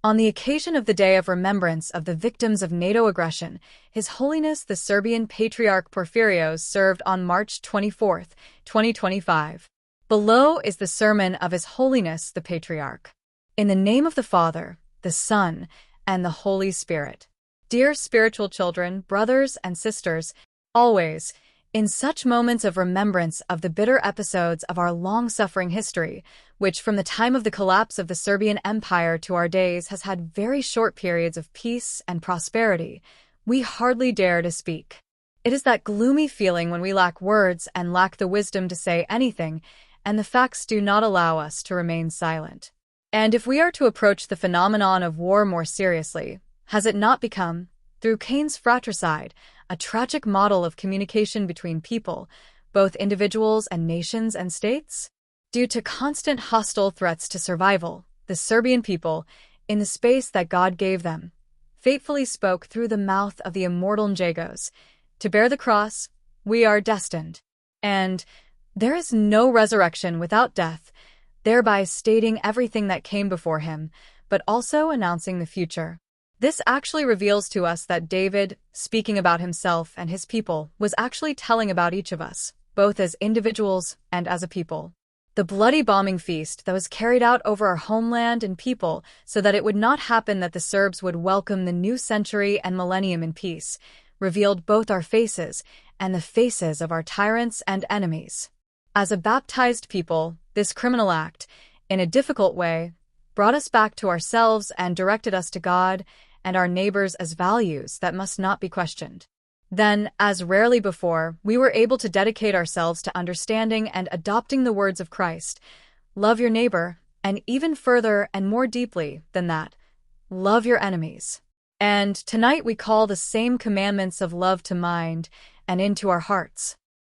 On the occasion of the Day of Remembrance of the victims of NATO aggression, His Holiness the Serbian Patriarch Porphyrios served on March 24, 2025. Below is the sermon of His Holiness the Patriarch. In the name of the Father, the Son, and the Holy Spirit. Dear spiritual children, brothers and sisters, always, in such moments of remembrance of the bitter episodes of our long-suffering history, which from the time of the collapse of the Serbian Empire to our days has had very short periods of peace and prosperity, we hardly dare to speak. It is that gloomy feeling when we lack words and lack the wisdom to say anything, and the facts do not allow us to remain silent. And if we are to approach the phenomenon of war more seriously, has it not become, through Cain's fratricide, a tragic model of communication between people, both individuals and nations and states? Due to constant hostile threats to survival, the Serbian people, in the space that God gave them, faithfully spoke through the mouth of the immortal Njagos, "To bear the cross, we are destined." And there is no resurrection without death, thereby stating everything that came before him, but also announcing the future. This actually reveals to us that David, speaking about himself and his people, was actually telling about each of us, both as individuals and as a people. The bloody bombing feast that was carried out over our homeland and people so that it would not happen that the Serbs would welcome the new century and millennium in peace, revealed both our faces and the faces of our tyrants and enemies. As a baptized people, this criminal act, in a difficult way, brought us back to ourselves and directed us to God and our neighbors as values that must not be questioned. Then, as rarely before, we were able to dedicate ourselves to understanding and adopting the words of Christ. Love your neighbor, and even further and more deeply than that, love your enemies. And tonight we call the same commandments of love to mind and into our hearts.